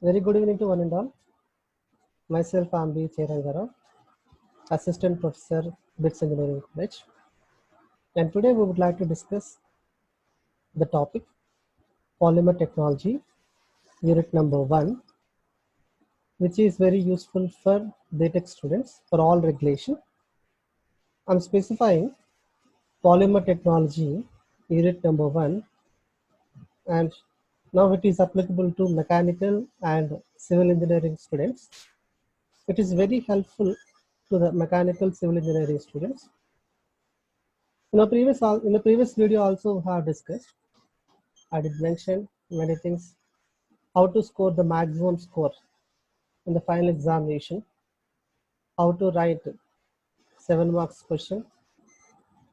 Very good evening to one and all. Myself, I am B. Cherangara, Assistant Professor, BITS Engineering College. And today we would like to discuss the topic Polymer Technology, Unit number 1, which is very useful for BTech students for all regulation. I am specifying Polymer Technology, Unit number 1, and now it is applicable to mechanical and civil engineering students. It is very helpful to the mechanical civil engineering students. In the previous video also have discussed, I did mention many things, how to score the maximum score in the final examination, how to write 7 marks question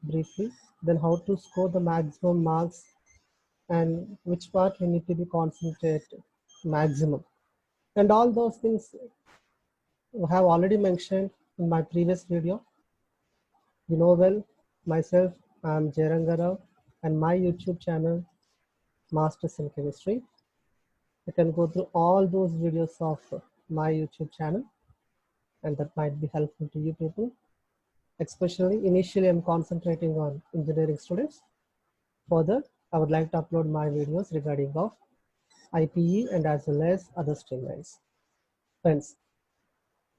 briefly, then how to score the maximum marks and which part you need to be concentrate maximum. And all those things I have already mentioned in my previous video. You know well, myself, I am Jairanga and my YouTube channel, Masters in Chemistry. You can go through all those videos of my YouTube channel and that might be helpful to you people. Especially initially I'm concentrating on engineering students. Further, I would like to upload my videos regarding of IPE and as well as other streamlines. Friends,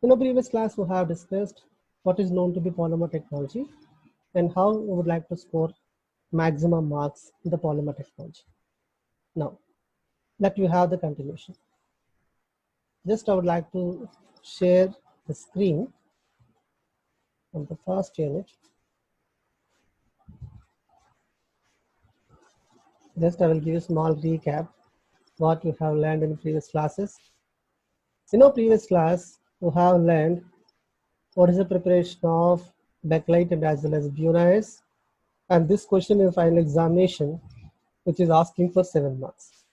in the previous class we have discussed what is known to be polymer technology and how we would like to score maximum marks in the polymer technology. Now, let you have the continuation. Just I would like to share the screen on the first unit. Just I will give you a small recap what you have learned in previous classes. In our previous class, we have learned what is the preparation of bakelite and as well as BUNIS. And this question is final examination, which is asking for 7 marks.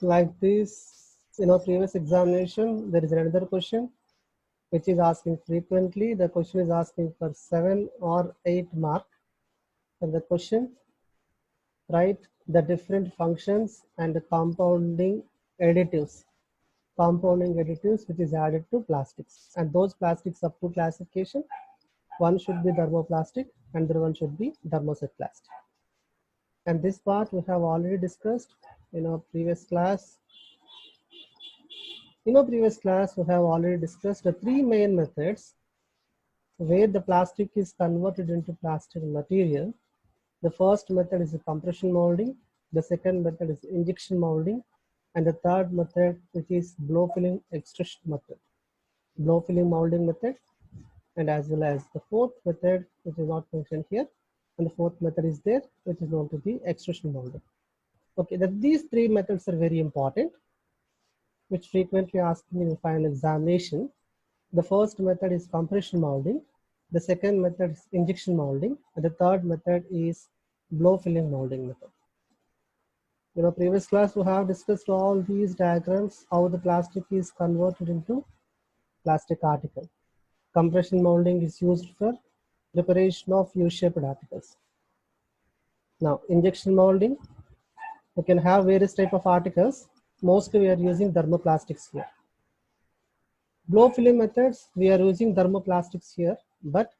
Like this, in our previous examination, there is another question which is asking frequently. The question is asking for 7 or 8 mark. And the question, write the different functions and the compounding additives which is added to plastics, and those plastics up to classification. One should be thermoplastic and the other one should be thermoset plastic. And this part we have already discussed in our previous class. In our previous class, we have already discussed the 3 main methods where the plastic is converted into plastic material. The first method is the compression molding, the second method is injection molding, and the third method, which is blow filling extrusion method, blow filling molding method, and as well as the fourth method, which is not mentioned here, and the fourth method is there, which is known to be extrusion molding. Okay, these 3 methods are very important, which frequently asked in the final examination. The first method is compression molding, the second method is injection molding, and the third method is blow filling molding method. In our previous class, we have discussed all these diagrams, how the plastic is converted into plastic article. Compression molding is used for preparation of U-shaped articles. Now, injection molding, we can have various type of articles. Mostly we are using thermoplastics here. Blow filling methods, we are using thermoplastics here, but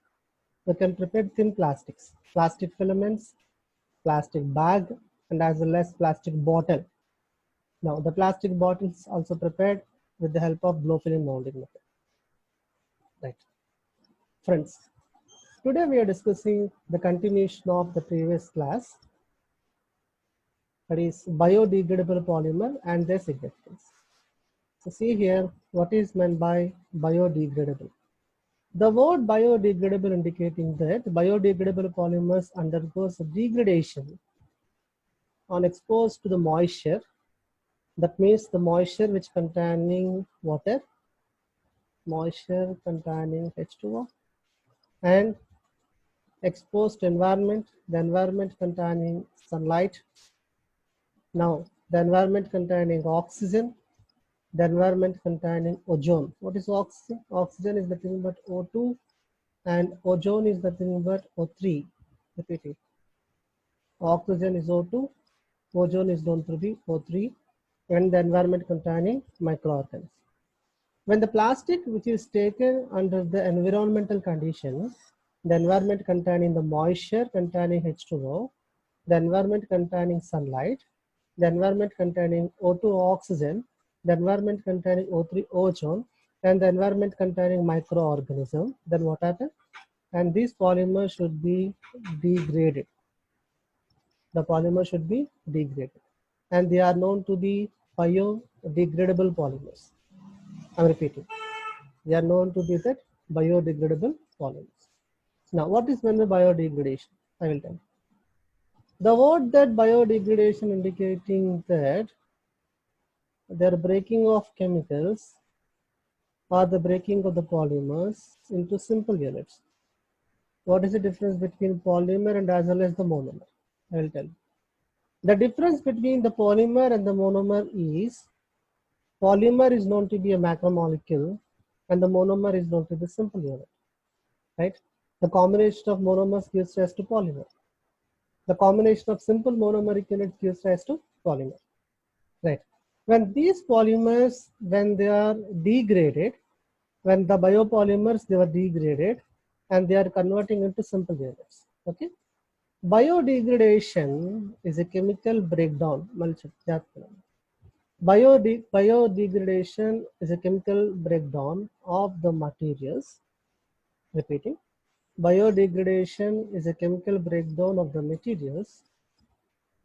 we can prepare thin plastics, plastic filaments, plastic bag, and as well as plastic bottle. Now, the plastic bottle is also prepared with the help of blow filling molding method. Right. Friends, today we are discussing the continuation of the previous class, that is biodegradable polymer and their significance. So see here, what is meant by biodegradable? The word biodegradable indicating that biodegradable polymers undergoes degradation on exposed to the moisture. That means the moisture which containing water, moisture containing H2O, and exposed environment, the environment containing sunlight. Now, the environment containing oxygen, the environment containing ozone. What is oxygen? Oxygen is nothing but O2 and ozone is nothing but O3. Repeat it. Oxygen is O2, ozone is known to be O3, and the environment containing microorganisms. When the plastic which is taken under the environmental conditions, the environment containing the moisture containing H2O, the environment containing sunlight, the environment containing O2 oxygen, the environment containing O3 ozone, and the environment containing microorganism, then what happens? And these polymers should be degraded. The polymer should be degraded. And they are known to be biodegradable polymers. I'm repeating. They are known to be that biodegradable polymers. Now, what is meant by biodegradation? I will tell you. The word that biodegradation indicating that their breaking of chemicals or the breaking of the polymers into simple units. What is the difference between polymer and as well as the monomer? I will tell you. The difference between the polymer and the monomer is polymer is known to be a macromolecule and the monomer is known to be simple unit, right? The combination of monomers gives rise to polymer. The combination of simple monomeric units gives rise to polymer, right? When these polymers, when they are degraded, when the biopolymers, they were degraded and they are converting into simple units, okay? Biodegradation is a chemical breakdown. Biodegradation is a chemical breakdown of the materials. Repeating. Biodegradation is a chemical breakdown of the materials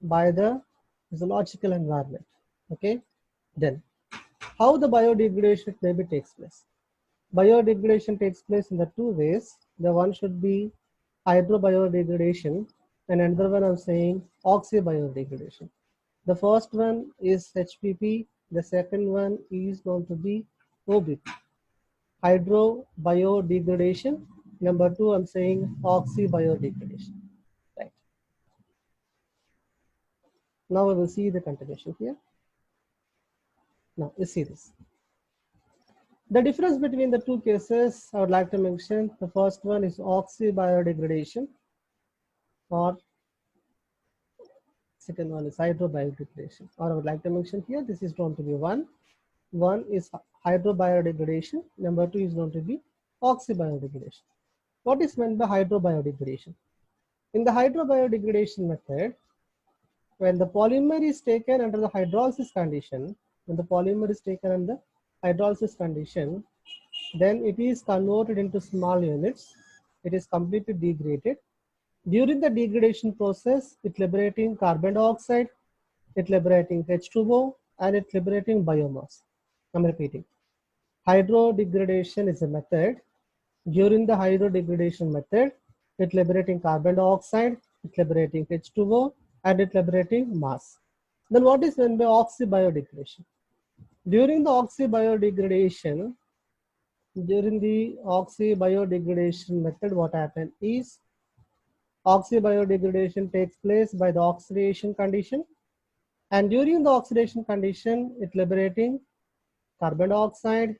by the physiological environment. Okay. Then, how the biodegradation maybe takes place? Biodegradation takes place in the two ways. The one should be hydrobiodegradation, and another one I'm saying oxybiodegradation. The first one is HPP. The second one is known to be OBP. Hydrobiodegradation. Number two, I'm saying oxybiodegradation. Right. Now we will see the continuation here. Now you see this. The difference between the two cases I would like to mention. The first one is oxybiodegradation, or second one is hydrobiodegradation. Or I would like to mention here, this is known to be one. One is hydrobiodegradation. Number two is known to be oxybiodegradation. What is meant by hydrobiodegradation? In the hydrobiodegradation method, when the polymer is taken under the hydrolysis condition, when the polymer is taken under hydrolysis condition, then it is converted into small units. It is completely degraded. During the degradation process, it liberating carbon dioxide, it liberating H2O, and it liberating biomass. I'm repeating. Hydrodegradation is a method. During the hydrodegradation method, it liberating carbon dioxide, it liberating H2O, and it liberating mass. Then what is meant by oxybiodegradation? During the oxybiodegradation method, what happens is oxybiodegradation takes place by the oxidation condition, and during the oxidation condition, it liberating carbon dioxide,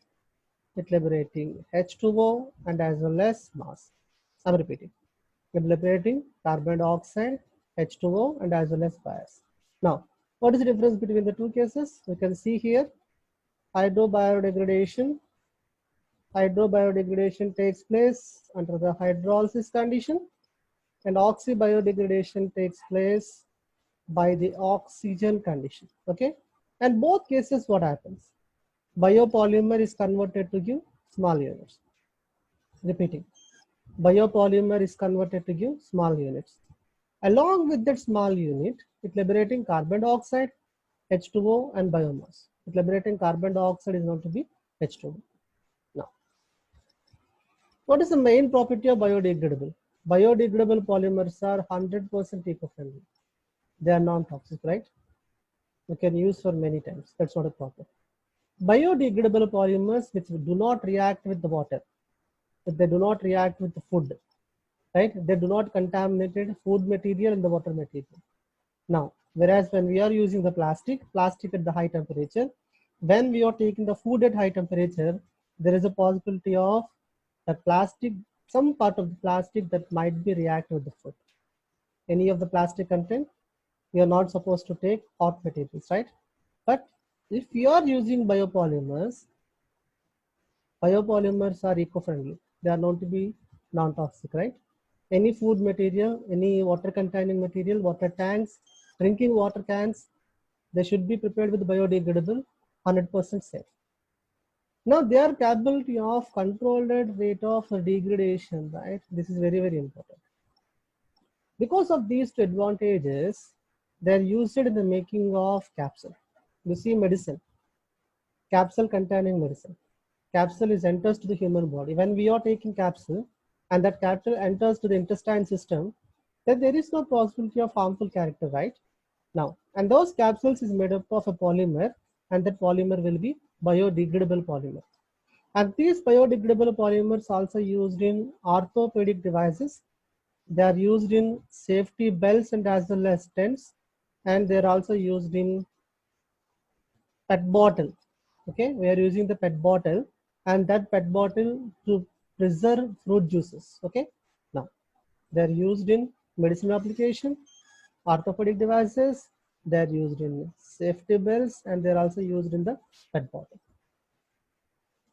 it liberating H2O, and as well as mass. I'm repeating. It liberating carbon dioxide, H2O, and as well as gas. Now, what is the difference between the two cases? We can see here, hydrobiodegradation takes place under the hydrolysis condition, and oxybiodegradation takes place by the oxygen condition. Okay, and both cases, what happens? Biopolymer is converted to give small units. Repeating, biopolymer is converted to give small units. Along with that small unit, it liberating carbon dioxide, H2O, and biomass. It liberating carbon dioxide is known to be H2O. Now, what is the main property of biodegradable? Biodegradable polymers are 100% eco-friendly. They are non-toxic, right? You can use for many times. That's not a problem. Biodegradable polymers which do not react with the water, if they do not react with the food, right? They do not contaminate food material and the water material. Now, whereas when we are using the plastic at the high temperature, when we are taking the food at high temperature, there is a possibility of that plastic, some part of the plastic that might be react with the food. Any of the plastic content? you're not supposed to take hot materials, right? But if you are using biopolymers, biopolymers are eco-friendly. They are known to be non-toxic, right? Any food material, any water containing material, water tanks, drinking water cans, they should be prepared with biodegradable, 100% safe. Now they are capable of controlled rate of degradation, right? This is very, very important. Because of these two advantages, they are used in the making of capsule. You see medicine, capsule containing medicine. Capsule is enters to the human body. When we are taking capsule and that capsule enters to the intestine system, then there is no possibility of harmful character, right? Now, and those capsules is made up of a polymer, and that polymer will be biodegradable polymer. And these biodegradable polymers also used in orthopedic devices. They are used in safety belts and as well as tents, and they are also used in PET bottle. Okay, we are using the PET bottle, and that PET bottle to preserve fruit juices. Okay, now they are used in medicinal application, orthopedic devices. They are used in safety belts, and they are also used in the PET bottle.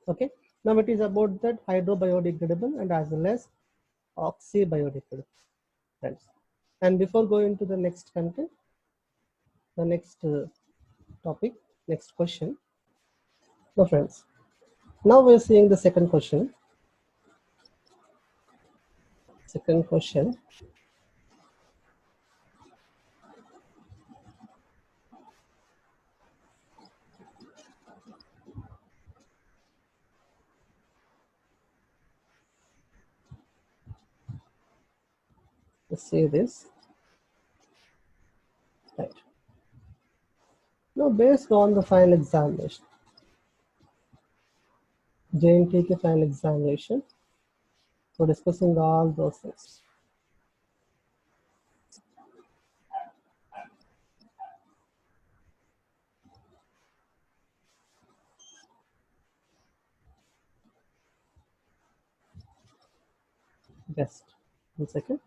Okay, now it is about that hydrobiodegradable and as well as oxybiodegradable. Friends. And before going to the next content, the next topic, next question. No, friends. Now we're seeing the second question. Second question. Let's see this. Right. Now, based on the final examination, JNTK final examination, we're discussing all those things. Best. 1 second.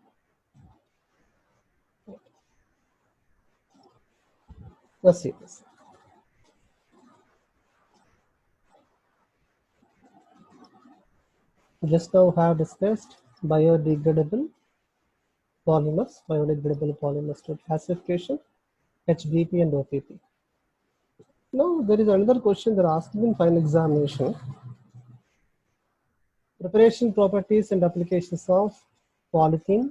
Let's see this. Just now have discussed biodegradable polymers to classification, HDP and OPP. Now there is another question they're asking in final examination. Preparation properties and applications of polythene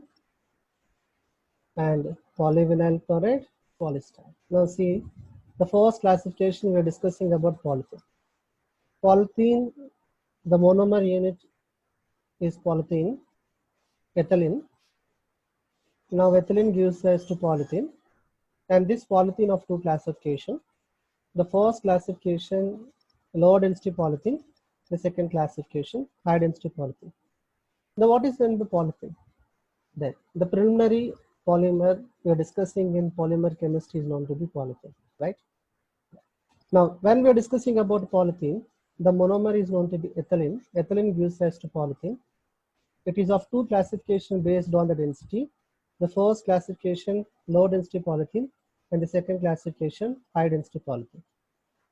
and polyvinyl chloride, polystyrene. Now see, the first classification we're discussing about polythene. Polythene, the monomer unit is polythene, ethylene. Now ethylene gives rise to polythene, and this polythene of two classification. The first classification, low density polythene. The second classification, high density polythene. Now what is then the polythene? Then the preliminary polymer we are discussing in polymer chemistry is known to be polythene, right? Now, when we are discussing about polythene, the monomer is known to be ethylene. Ethylene gives rise to polythene. It is of two classification based on the density. The first classification, low density polythene, and the second classification, high density polythene.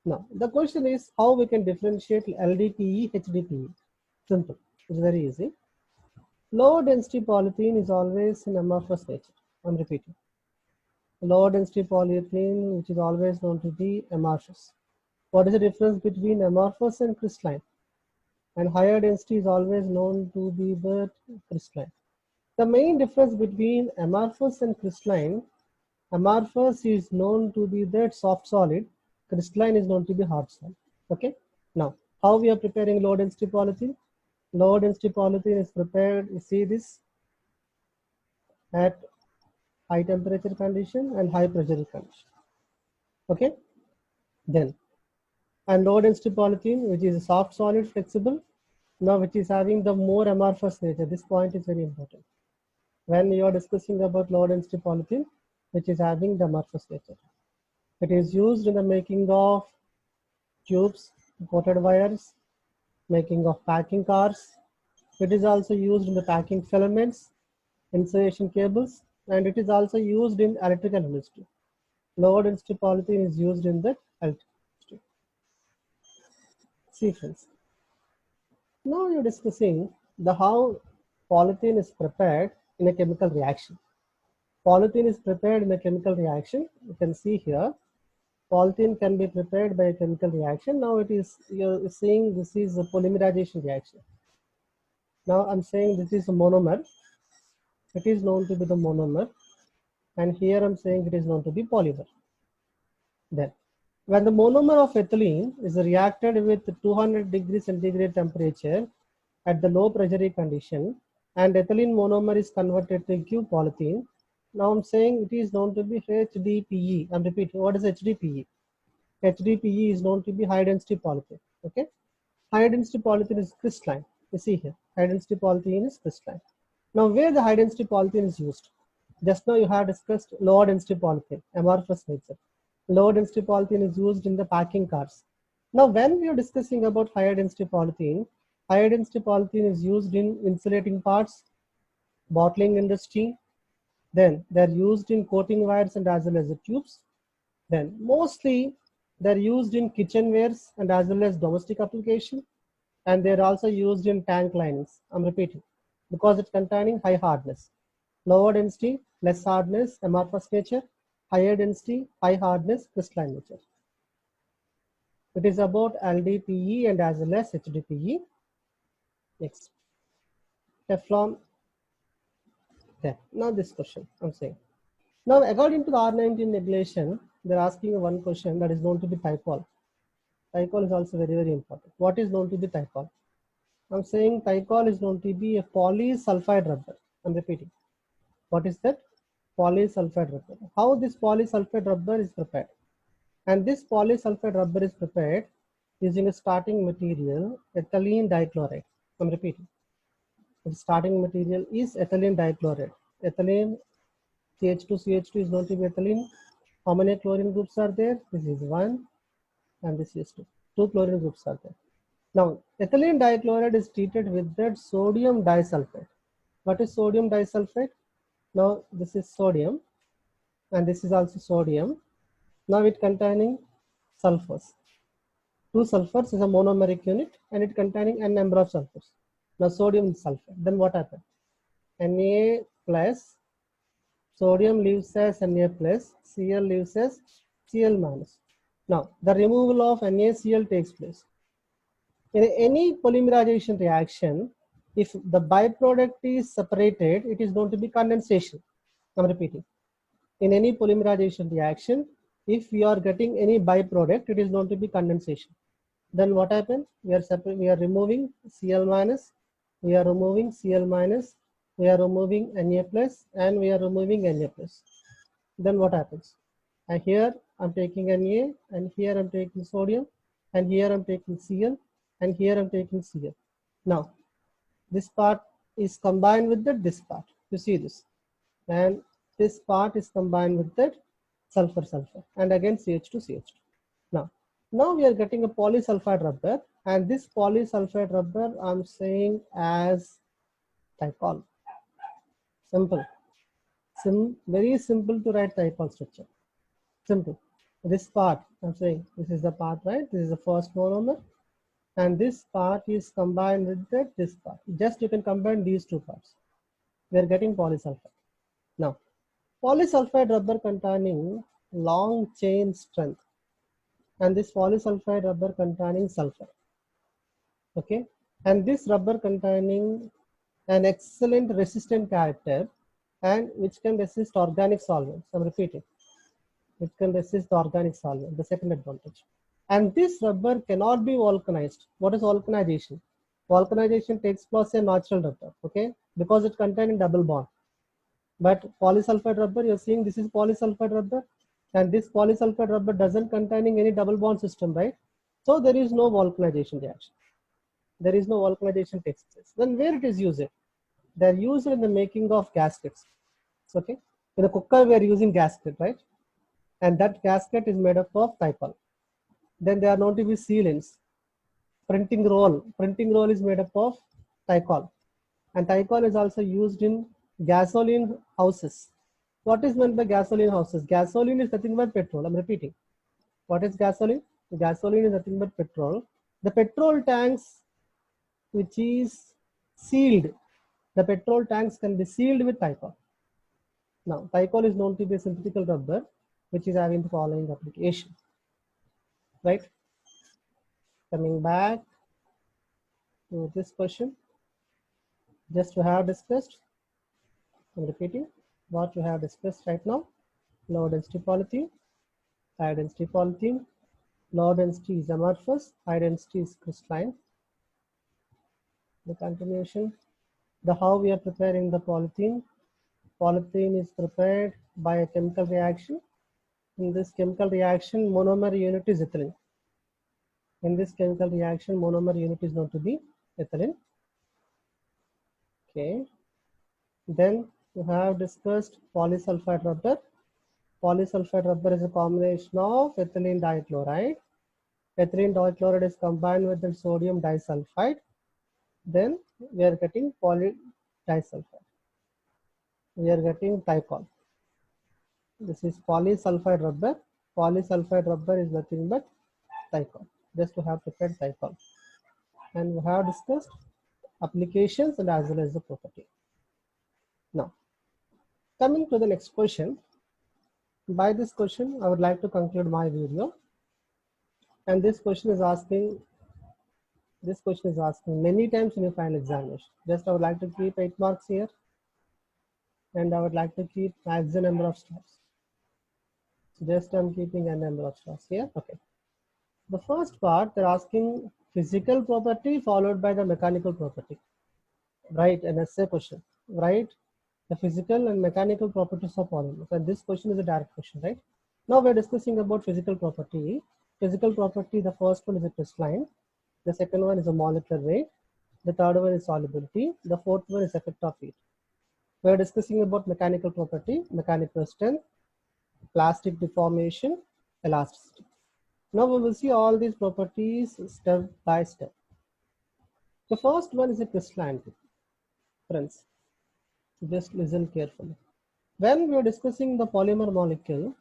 Now, the question is how we can differentiate LDPE, HDPE. Simple. It's very easy. Low density polythene is always in amorphous nature. I'm repeating. Low density polyethylene, which is always known to be amorphous. What is the difference between amorphous and crystalline? And higher density is always known to be the crystalline. The main difference between amorphous and crystalline, amorphous is known to be that soft solid, crystalline is known to be hard solid. Okay. Now, how we are preparing low density polythene? Low density polythene is prepared, you see this, at high temperature condition and high pressure condition. Okay. Then, and low density polythene, which is soft solid flexible, now which is having the more amorphous nature. This point is very important when you are discussing about low density polythene, which is having the amorphous nature. It is used in the making of tubes, coated wires, making of packing cars. It is also used in the packing filaments, insulation cables, and it is also used in electrical industry. Lower density polythene is used in the LT. See friends. Now you're discussing the how polythene is prepared in a chemical reaction. Polythene is prepared in a chemical reaction. You can see here, polythene can be prepared by a chemical reaction. Now you're seeing this is a polymerization reaction. Now I'm saying this is a monomer. It is known to be the monomer. And here I'm saying it is known to be polymer. Then, when the monomer of ethylene is reacted with 200 degrees centigrade temperature at the low pressure condition, and ethylene monomer is converted to Q polythene. Now I'm saying it is known to be HDPE. I'm repeating, what is HDPE? HDPE is known to be high density polythene. Okay, high density polythene is crystalline. You see here, high density polythene is crystalline. Now, where the high density polythene is used? Just now you have discussed lower density polythene, amorphous nature. Lower density polythene is used in the packing cars. Now, when we are discussing about higher density polythene is used in insulating parts, bottling industry. Then they're used in coating wires and as well as the tubes. Then mostly they're used in kitchenwares and as well as domestic application. And they're also used in tank linings. I'm repeating, because it's containing high hardness. Lower density, less hardness, amorphous nature. Higher density, high hardness, crystalline nature. It is about LDPE and as well as HDPE. Next, Teflon. There. Now this question I'm saying. Now according to the R19 regulation, they're asking one question that is known to be Tycol. Tycol is also very, very important. What is known to be Tycol? I'm saying Tycol is known to be a polysulfide rubber. I'm repeating. What is that? Polysulfide rubber. How this polysulfide rubber is prepared? And this polysulfide rubber is prepared using a starting material, ethylene dichloride. I'm repeating. The starting material is ethylene dichloride. Ethylene CH2 is known to be ethylene. How many chlorine groups are there? This is 1 and this is 2. 2 chlorine groups are there. Now, ethylene dichloride is treated with that sodium disulfide. What is sodium disulfide? Now, this is sodium and this is also sodium. Now, it containing sulfurs. 2 sulfurs is a monomeric unit and it containing n number of sulfurs. Now, sodium sulfide. Then what happens? Na plus, sodium leaves as Na plus, Cl leaves as Cl minus. Now, the removal of NaCl takes place. In any polymerization reaction, if the byproduct is separated, it is known to be condensation. I'm repeating. In any polymerization reaction, if we are getting any byproduct, it is known to be condensation. Then what happens? We are removing Cl minus, we are removing Cl minus, we are removing Na plus, and we are removing Na plus. Then what happens? And here I'm taking Na, and here I'm taking sodium, and here I'm taking Cl, and here I'm taking Cl. Now, this part is combined with this part. You see this. And this part is combined with that sulfur, and again CH2. Now we are getting a polysulfide rubber, and this polysulfide rubber I'm saying as Tycol. Simple. Very simple to write Tycol structure. Simple. This part I'm saying, this is the part, right? This is the first monomer, and this part is combined with this part. Just you can combine these two parts. We are getting polysulfide. Now, polysulfide rubber containing long chain strength, and this polysulfide rubber containing sulfur. Okay, and this rubber containing an excellent resistant character and which can resist organic solvents. I'm repeating, which can resist the organic solvent, the second advantage. And this rubber cannot be vulcanized. What is vulcanization? Vulcanization takes place in natural rubber, okay, because it contains double bond. But polysulfide rubber, you're seeing this is polysulfide rubber, and this polysulfide rubber doesn't containing any double bond system, right? So there is no vulcanization reaction. There is no vulcanization takes place. Then where it is used? They're used in the making of gaskets. Okay, in a cooker we are using gasket, right? And that gasket is made up of Tycol. Then there are known to be sealants. Printing roll is made up of Tycol, and Tycol is also used in gasoline houses. What is meant by gasoline houses? Gasoline is nothing but petrol. I'm repeating. What is gasoline? Gasoline is nothing but petrol. The petrol tanks which is sealed, the petrol tanks can be sealed with Tycol. Now, Tycol is known to be a synthetical rubber which is having the following application. Right? Coming back to this question, just we have discussed, I'm repeating what we have discussed right now. Low density polythene, high density polythene. Low density is amorphous, high density is crystalline. The continuation, the how we are preparing the polythene. Polythene is prepared by a chemical reaction. In this chemical reaction, monomer unit is ethylene. In this chemical reaction, monomer unit is known to be ethylene. Okay. Then we have discussed polysulfide rubber. Polysulfide rubber is a combination of ethylene dichloride. Ethylene dichloride is combined with the sodium disulfide. Then we are getting polydisulfide. We are getting Tycol. This is polysulfide rubber. Polysulfide rubber is nothing but Tycol. Just to have prepared Tycol. And we have discussed applications and as well as the property. Now, coming to the next question. By this question, I would like to conclude my video. And this question is asking many times in your final examination. Just I would like to keep 8 marks here. And I would like to keep maximum number of stars. So just I'm keeping a number of stars here. Okay. The first part, they're asking physical property followed by the mechanical property. Right, an essay question. Right, the physical and mechanical properties of polymers. And this question is a direct question, right? Now we're discussing about physical property. Physical property, the first one is a crystalline. The second one is a molecular weight. The third one is solubility. The fourth one is effect of heat. We're discussing about mechanical property, mechanical strength, plastic deformation, elasticity. Now we will see all these properties step by step. The first one is a crystallinity. Friends, just listen carefully. When we are discussing the polymer molecule,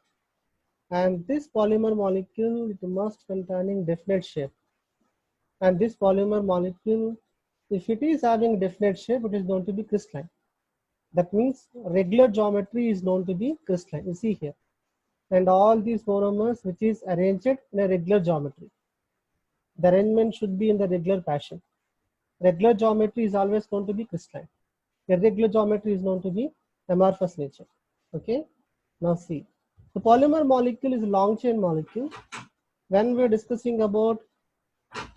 and this polymer molecule, it must containing definite shape. And this polymer molecule, if it is having definite shape, it is going to be crystalline. That means regular geometry is known to be crystalline. You see here. And all these monomers which is arranged in a regular geometry. The arrangement should be in the regular fashion. Regular geometry is always going to be crystalline. Irregular geometry is known to be amorphous nature. Okay. Now see. The polymer molecule is a long chain molecule. When we are discussing about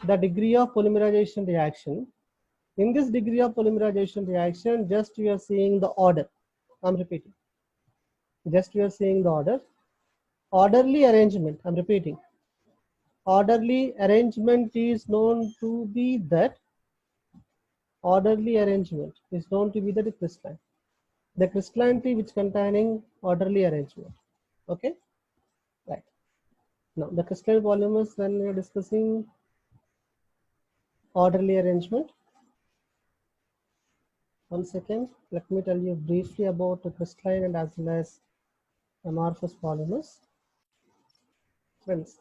the degree of polymerization reaction, in this degree of polymerization reaction, just we are seeing the order. I'm repeating. Just we are seeing the order. Orderly arrangement. I'm repeating. Orderly arrangement is known to be that. Orderly arrangement is known to be the crystalline. The crystallinity which containing orderly arrangement. Okay. Right. Now the crystalline polymers, when we are discussing orderly arrangement. One second, let me tell you briefly about the crystalline and as well as amorphous polymers. Friends,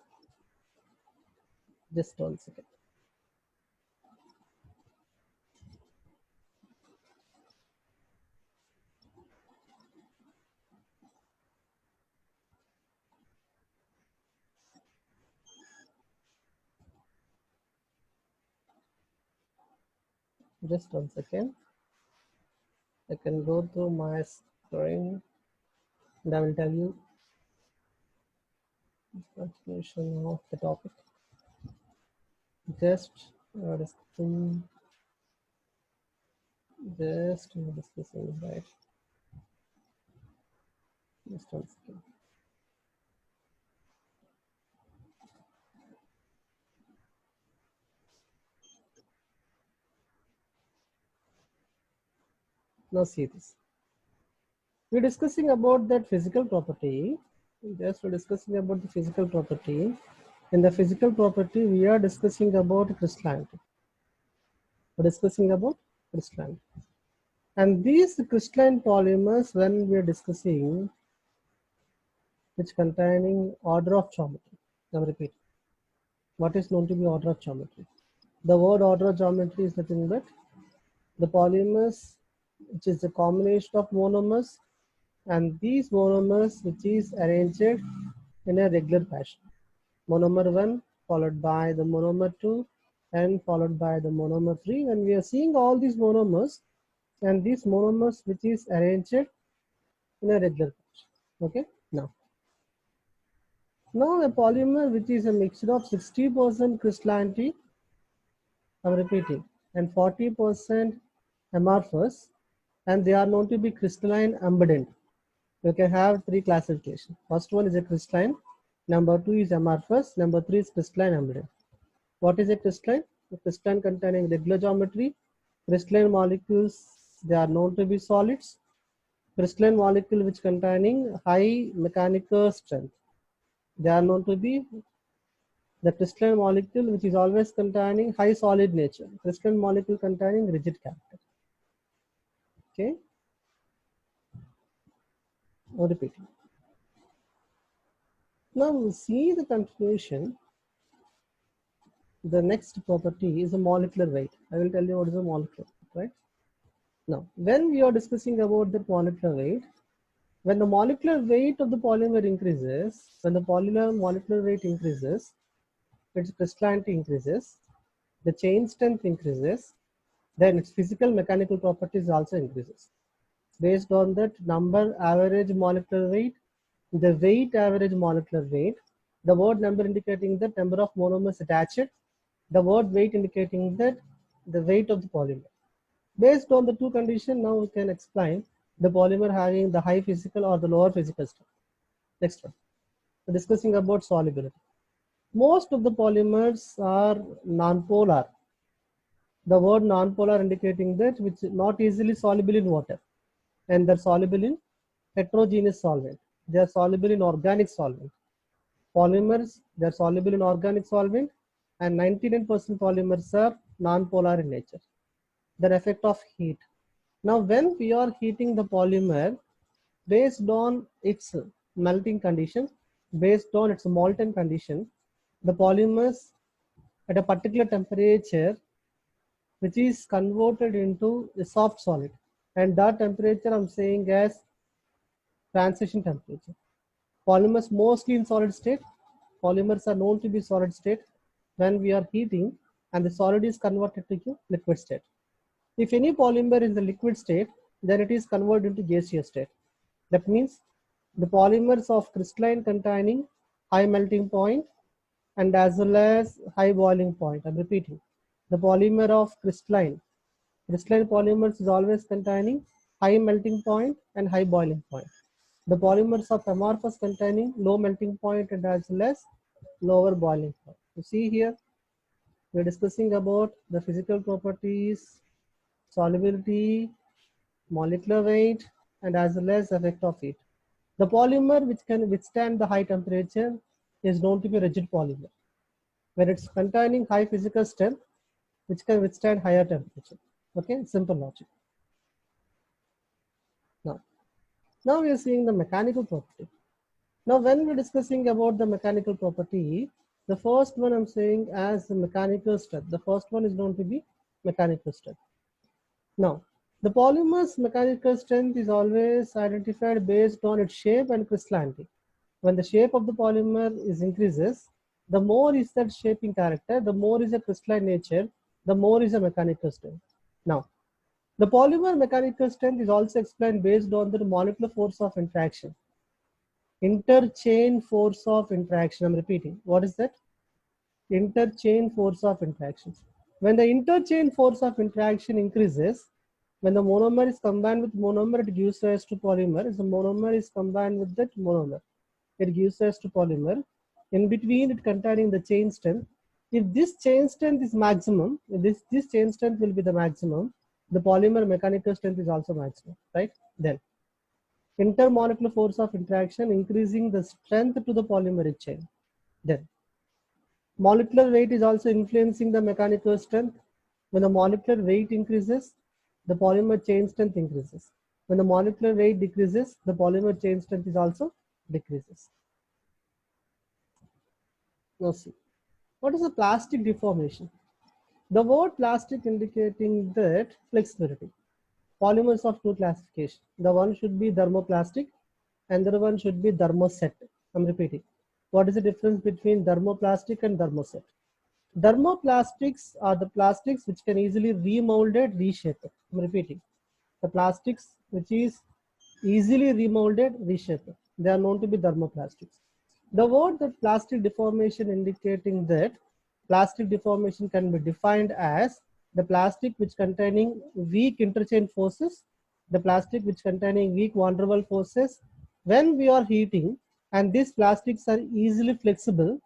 just 1 second. Just 1 second. I can go through my screen and I will tell you the continuation of the topic. Just discussing, right? Just 1 second. Now see this. We're discussing about that physical property. Just we're discussing about the physical property. In the physical property, we are discussing about crystallinity. We're discussing about crystallinity. And these crystalline polymers, when we are discussing, which containing order of geometry. Now repeat. What is known to be order of geometry? The word order of geometry is nothing but the polymers, which is a combination of monomers, and these monomers which is arranged in a regular fashion. Monomer 1 followed by the monomer 2 and followed by the monomer 3, and we are seeing all these monomers and these monomers which is arranged in a regular fashion. Okay, now a polymer which is a mixture of 60% crystallinity, I'm repeating, and 40% amorphous, and they are known to be crystalline embedded. You can have three classifications. First one is a crystalline, number 2 is amorphous, number 3 is crystalline embedded. What is a crystalline? A crystalline containing regular geometry. Crystalline molecules, they are known to be solids. Crystalline molecule which containing high mechanical strength, they are known to be the crystalline molecule which is always containing high solid nature. Crystalline molecule containing rigid character. Okay. Now repeating. Now we see the continuation. The next property is a molecular weight. I will tell you what is a molecular weight, right? Now, when we are discussing about the molecular weight, when the molecular weight of the polymer increases, when the molecular weight increases, its crystallinity increases, the chain strength increases, then its physical mechanical properties also increases. Based on that number average molecular weight, the weight average molecular weight, the word number indicating the number of monomers attached, the word weight indicating that the weight of the polymer. Based on the two conditions, now we can explain the polymer having the high physical or the lower physical strength. Next one, we're discussing about solubility. Most of the polymers are non-polar. The word non-polar indicating that which is not easily soluble in water, and they're soluble in heterogeneous solvent. They are soluble in organic solvent. Polymers, they are soluble in organic solvent, and 99% polymers are non-polar in nature. The effect of heat. Now, when we are heating the polymer, based on its melting condition, based on its molten condition, the polymers at a particular temperature, which is converted into a soft solid, and that temperature I'm saying as transition temperature. Polymers mostly in solid state. Polymers are known to be solid state when we are heating and the solid is converted to liquid state. If any polymer is the liquid state, then it is converted into gaseous state. That means the polymers of crystalline containing high melting point and as well as high boiling point. I'm repeating. The polymer of crystalline polymers is always containing high melting point and high boiling point. The polymers of amorphous containing low melting point and as well as lower boiling point. You see here, we're discussing about the physical properties, solubility, molecular weight, and as well as effect of heat. The polymer which can withstand the high temperature is known to be rigid polymer. When it's containing high physical strength, which can withstand higher temperature. Okay, simple logic. Now we are seeing the mechanical property. Now when we're discussing about the mechanical property, the first one I'm saying as the mechanical strength. The first one is known to be mechanical strength. Now, the polymer's mechanical strength is always identified based on its shape and crystallinity. When the shape of the polymer is increases, the more is that shaping character, the more is a crystalline nature, the more is a mechanical strength. Now, the polymer mechanical strength is also explained based on the molecular force of interaction. Interchain force of interaction, I'm repeating. What is that? Interchain force of interaction. When the interchain force of interaction increases, when the monomer is combined with monomer, it gives rise to polymer. If the monomer is combined with that monomer, it gives rise to polymer. In between, it containing the chain strength. If this chain strength is maximum, if this chain strength will be the maximum, the polymer mechanical strength is also maximum, right? Then, intermolecular force of interaction increasing the strength to the polymeric chain. Then, molecular weight is also influencing the mechanical strength. When the molecular weight increases, the polymer chain strength increases. When the molecular weight decreases, the polymer chain strength is also decreases. Now see, what is a plastic deformation? The word plastic indicating that flexibility. Polymers of two classification. The one should be thermoplastic and the other one should be thermoset. I'm repeating. What is the difference between thermoplastic and thermoset? Thermoplastics are the plastics which can easily remolded, reshaped. I'm repeating. The plastics which is easily remolded, reshaped. They are known to be thermoplastics. The word that plastic deformation indicating that plastic deformation can be defined as the plastic which containing weak interchange forces, the plastic which containing weak van der Waals forces. When we are heating and these plastics are easily flexible,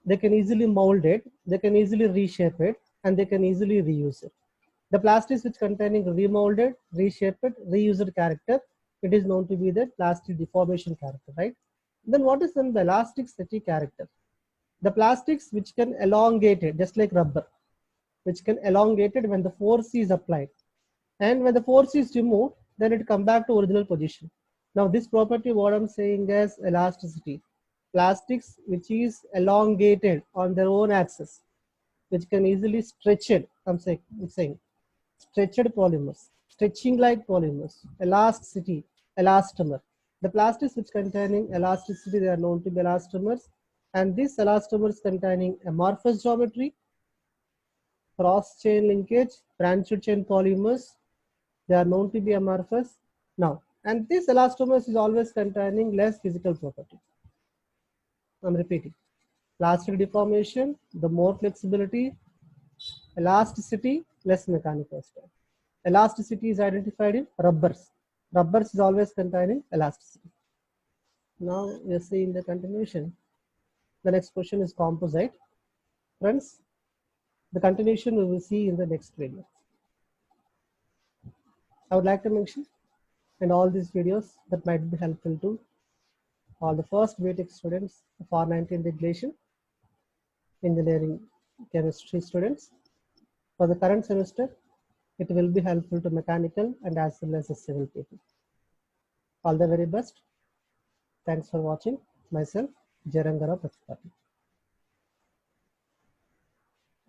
they can easily mold it, they can easily reshape it, and they can easily reuse it. The plastics which containing remolded, reshaped, reused character, it is known to be the plastic deformation character, right? Then what is then the elasticity character? The plastics which can elongate it, just like rubber, which can elongate it when the force is applied. And when the force is removed, then it come back to original position. Now this property, what I'm saying is elasticity. Plastics which is elongated on their own axis, which can easily stretch it. I'm saying stretched polymers, stretching like polymers, elasticity, elastomer. The plastics which containing elasticity, they are known to be elastomers, and these elastomers containing amorphous geometry, cross chain linkage, branched chain polymers, they are known to be amorphous. Now, and this elastomers is always containing less physical property. I'm repeating. Plastic deformation, the more flexibility, elasticity, less mechanical strength. Elasticity is identified in rubbers. Rubbers is always containing elasticity. Now we are seeing the continuation. The next question is composite. Friends, the continuation we will see in the next video. I would like to mention in all these videos that might be helpful to all the first BTech students of R90 integration, engineering chemistry students. For the current semester, it will be helpful to mechanical and as well as the civil people. All the very best. Thanks for watching. Myself, Jarangara Prachapati.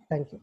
Thank you.